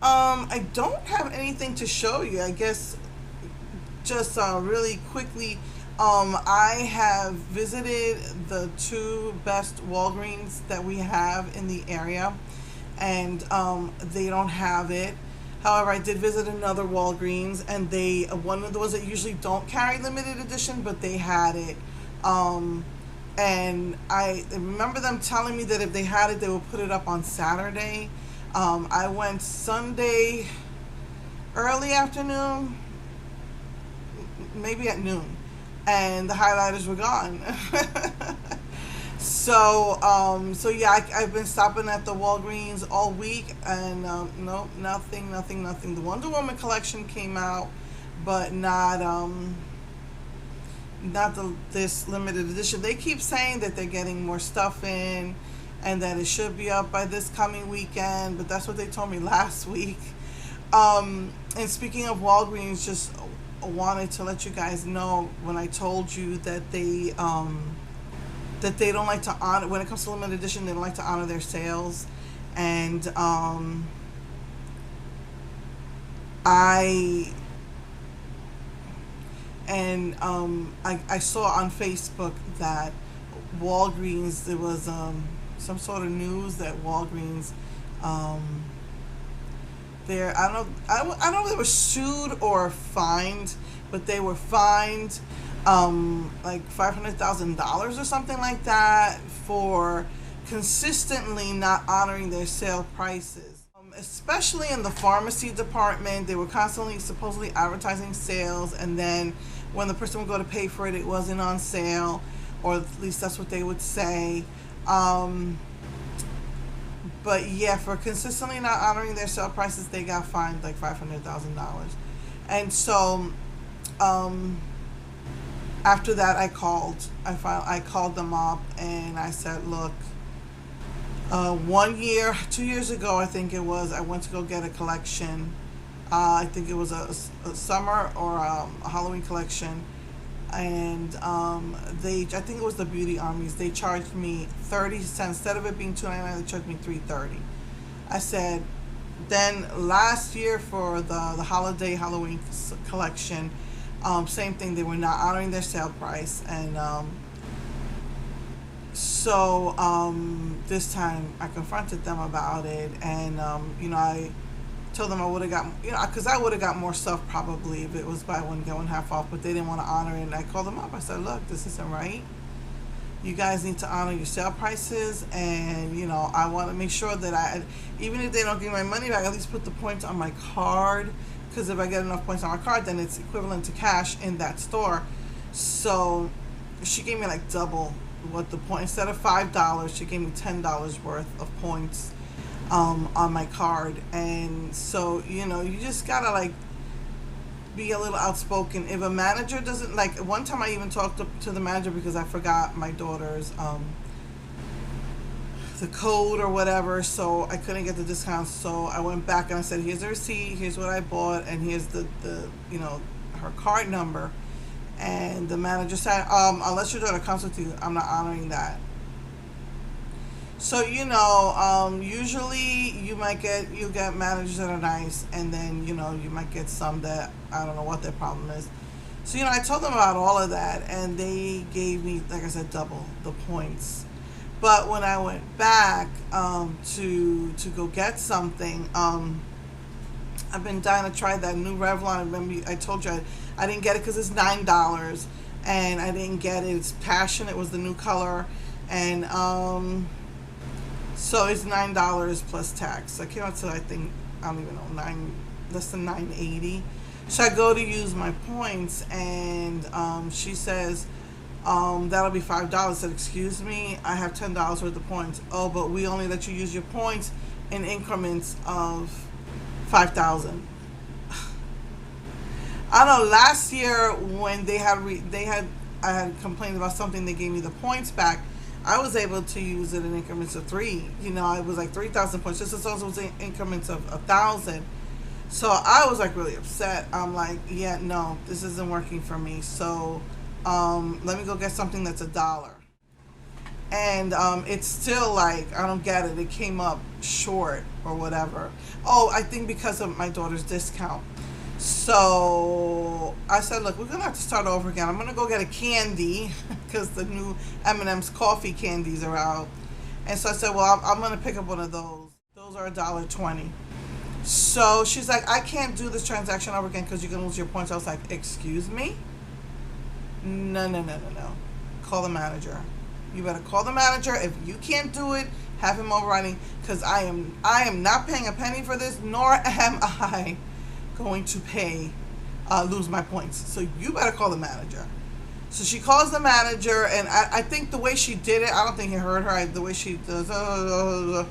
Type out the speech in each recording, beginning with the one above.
I don't have anything to show you. I guess just really quickly, I have visited the two best Walgreens that we have in the area, and they don't have it. However, I did visit another Walgreens, and they one of the ones that usually don't carry limited edition, but they had it. Um, and I remember them telling me that if they had it, they would put it up on Saturday. I went Sunday early afternoon, maybe at noon, and the highlighters were gone. So yeah, I've been stopping at the Walgreens all week, and nope, nothing. The Wonder Woman collection came out, but not this limited edition. They keep saying that they're getting more stuff in, and that it should be up by this coming weekend. But that's what they told me last week. And speaking of Walgreens, just wanted to let you guys know when I told you that they don't like to honor, when it comes to limited edition, they don't like to honor their sales. And I I saw on Facebook that Walgreens, there was some sort of news that Walgreens, um, there, I don't know if they were sued or fined, but they were fined like $500,000 or something like that for consistently not honoring their sale prices. Especially in the pharmacy department, they were constantly supposedly advertising sales, and then when the person would go to pay for it, it wasn't on sale, or at least that's what they would say. Um, but yeah, for consistently not honoring their sale prices, they got fined like $500,000. And so, um, after that, I called them up, and I said, look, 1 year, 2 years ago, I think it was, I went to go get a collection. I think it was a summer or a Halloween collection, and I think it was the Beauty Armies. They charged me 30 cents instead of it being $2.99. They charged me $3.30. I said, then last year for the holiday Halloween collection, same thing. They were not honoring their sale price, and this time I confronted them about it, and I told them I would have got, because I would have got more stuff probably if it was buy one get one half off, but they didn't want to honor it. And I called them up. I said, look, this isn't right. You guys need to honor your sale prices, and I want to make sure that even if they don't give me my money back, at least put the points on my card, because if I get enough points on my card, then it's equivalent to cash in that store. So she gave me like double what the point. Instead of $5, she gave me $10 worth of points on my card. And so you just gotta like be a little outspoken. If a manager doesn't, like, one time I even talked to the manager because I forgot my daughter's the code or whatever, so I couldn't get the discount. So I went back and I said, here's the receipt, here's what I bought, and here's the her card number. And the manager said, unless your daughter comes with you, I'm not honoring that. So usually you get managers that are nice, and then you might get some that I don't know what their problem is. So I told them about all of that, and they gave me, like I said, double the points. But when I went back to go get something, I've been dying to try that new Revlon. Remember, I told you I didn't get it because it's $9, and I didn't get it. It's Passion. It was the new color, and so it's $9 plus tax. So I came out to, I think, I don't even know, less than $9.80. So I go to use my points, and she says, that'll be $5. I said, excuse me, I have $10 worth of points. Oh, but we only let you use your points in increments of 5,000. I don't know. Last year when I had complained about something, they gave me the points back. I was able to use it in increments of 3. It was like 3,000 points. Just as also was in increments of 1,000. So I was like really upset. I'm like, yeah, no, this isn't working for me. So let me go get something that's $1. and it's still like, I don't get it. It came up short or whatever. Oh, I think because of my daughter's discount. So I said, look, we're gonna have to start over again. I'm gonna go get a candy because the new M&M's coffee candies are out. And so I said, well, I'm gonna pick up one of those. Those are $1.20. So she's like, I can't do this transaction over again because you're gonna lose your points. I was like, excuse me? No, no, no, no, no. Call the manager. You better call the manager. If you can't do it, have him overriding, because I am not paying a penny for this, nor am I going to lose my points. So you better call the manager. So she calls the manager, and I think the way she did it, I don't think he heard her. The way she does, so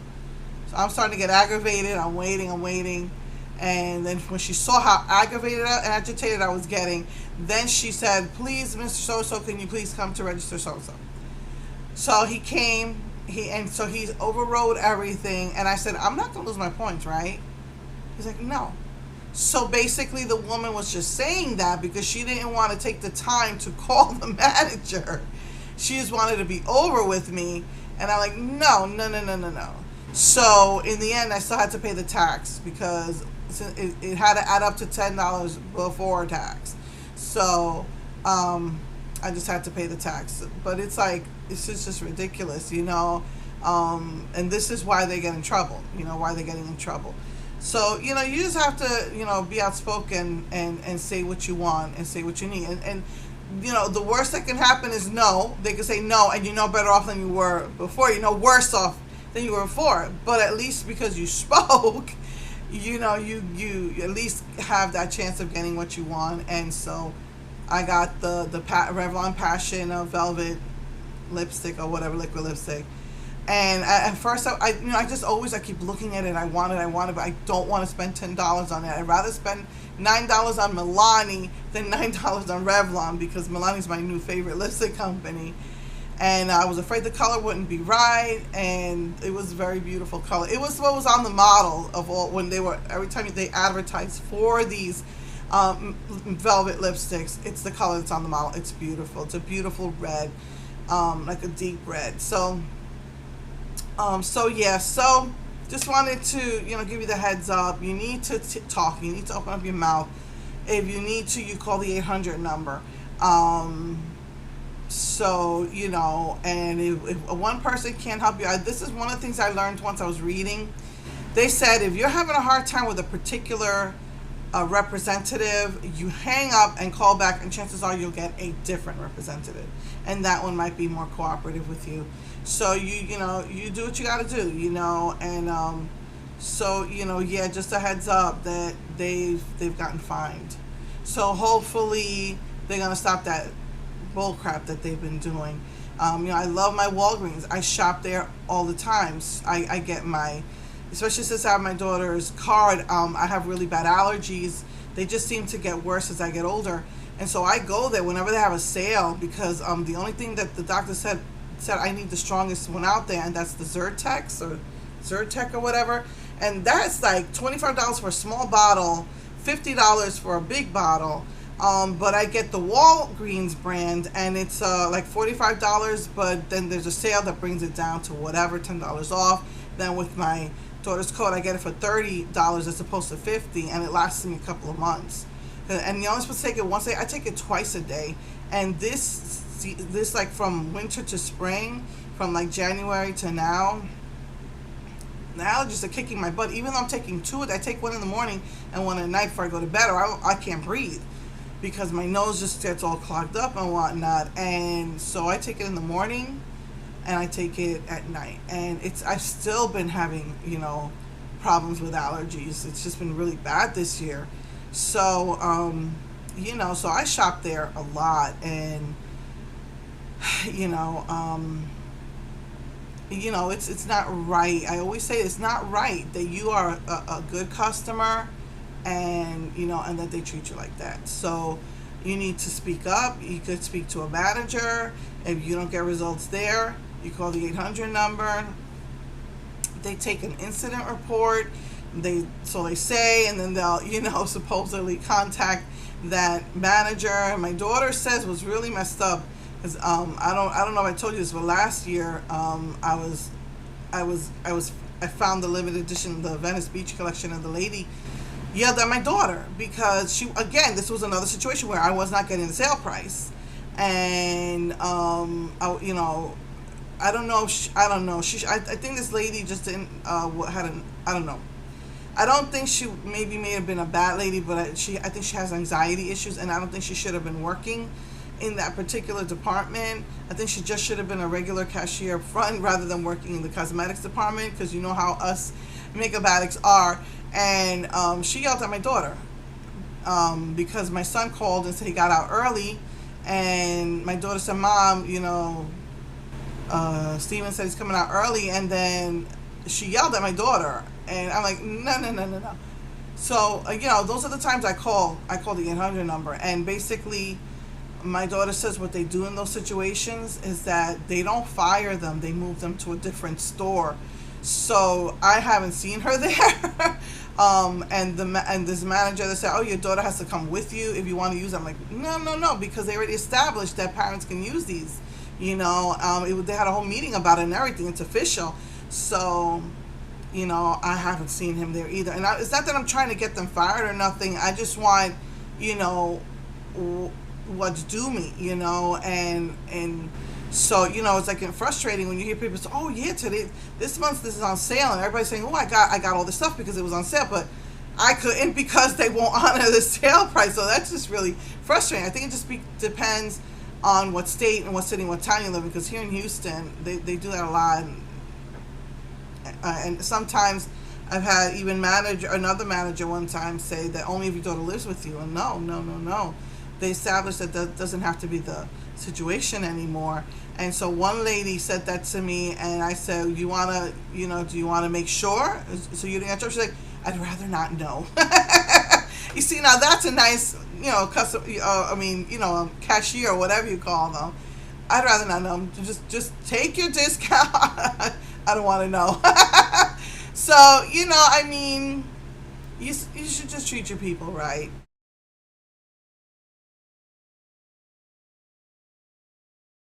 I'm starting to get aggravated. I'm waiting. And then when she saw how aggravated and agitated I was getting, then she said, please, Mr. So-so, can you please come to register so-so? So he came, so he overrode everything, and I said, I'm not going to lose my points, right? He's like, no. So basically the woman was just saying that because she didn't want to take the time to call the manager. She just wanted to be over with me, and I'm like, no. So in the end, I still had to pay the tax because it had to add up to $10 before tax. So I just had to pay the tax. But it's like, it's just ridiculous, and this is why they get in trouble, why they're getting in trouble. So, you just have to, be outspoken and say what you want and say what you need. And the worst that can happen is no. They can say no, and better off than you were before. Worse off than you were before. But at least because you spoke, you at least have that chance of getting what you want. And so I got the Revlon Passion Velvet lipstick or whatever, liquid lipstick. And at first, I keep looking at it. I want it, but I don't want to spend $10 on it. I'd rather spend $9 on Milani than $9 on Revlon, because Milani's my new favorite lipstick company. And I was afraid the color wouldn't be right, and it was a very beautiful color. It was what was on the model of all, when every time they advertised for these velvet lipsticks, it's the color that's on the model. It's beautiful. It's a beautiful red, like a deep red. So just wanted to, give you the heads up. You need to talk. You need to open up your mouth. If you need to, you call the 800 number. And if one person can't help you, this is one of the things I learned once I was reading. They said if you're having a hard time with a particular representative, you hang up and call back, and chances are you'll get a different representative, and that one might be more cooperative with you. So you do what you got to do, and just a heads up that they've gotten fined. So hopefully they're gonna stop that bull crap that they've been doing. I love my Walgreens. I shop there all the time. I get especially since I have my daughter's card, I have really bad allergies. They just seem to get worse as I get older. And so I go there whenever they have a sale, because the only thing that the doctor said I need the strongest one out there, and that's the Zyrtec or whatever. And that's like $25 for a small bottle, $50 for a big bottle. But I get the Walgreens brand, and it's like $45, but then there's a sale that brings it down to whatever, $10 off. Then with my daughter's code, I get it for $30 as opposed to $50, and it lasts me a couple of months. And you're only supposed to take it once a day. I take it twice a day. And this like from winter to spring, from like January to now, the allergies are kicking my butt. Even though I'm taking two, I take one in the morning and one at night before I go to bed, or I can't breathe, because my nose just gets all clogged up and whatnot. And so I take it in the morning and I take it at night. And I've still been having, problems with allergies. It's just been really bad this year. So, so I shop there a lot, and, it's not right. I always say it's not right that you are a good customer, and and that they treat you like that. So you need to speak up. You could speak to a manager. If you don't get results there, you call the 800 number. They take an incident report. They say, and then they'll supposedly contact that manager. And my daughter says what's really messed up 'Cause, I don't know if I told you this, but last year, I was I was I found the limited edition, the Venice Beach collection, and the lady yelled at my daughter because she, again, this was another situation where I was not getting the sale price, and you know, I don't know, I don't know, I think this lady just didn't had an, I don't know. I don't think she maybe may have been a bad lady, but I think she has anxiety issues, and I don't think she should have been working in that particular department. I think she just should have been a regular cashier up front rather than working in the cosmetics department, because you know how us makeup addicts are. And she yelled at my daughter because my son called and said he got out early, and my daughter said, "Mom, you know, Steven said he's coming out early," and then she yelled at my daughter, and I'm like, no, no, no, no, no. So you know, those are the times I call the 800 number, and basically, my daughter says what they do in those situations is that they don't fire them; they move them to a different store. So I haven't seen her there. And this manager, they said, "Oh, your daughter has to come with you if you want to use them." I'm like, no, no, no, because they already established that parents can use these. You know, they had a whole meeting about it and everything. It's official. So, you know, I haven't seen him there either. And it's not that I'm trying to get them fired or nothing. I just want, you know, what's due me, you know, and so, you know, it's like frustrating when you hear people say, "Oh yeah, today, this month, this is on sale," and everybody's saying, "Oh, I got all this stuff because it was on sale," but I couldn't because they won't honor the sale price. So that's just really frustrating. I think it just depends on what state and what city and what town you live in, because here in Houston, they do that a lot. And sometimes I've had even another manager one time say that only if your daughter lives with you. And no, no, no, no. They established that that doesn't have to be the situation anymore. And so one lady said that to me, and I said, "You wanna, you know, do you want to make sure so you didn't answer?" She's like, "I'd rather not know." You see, now that's a nice, you know, I mean, you know, cashier or whatever you call them. I'd rather not know. Just take your discount. I don't want to know. So, you know, I mean, you should just treat your people right.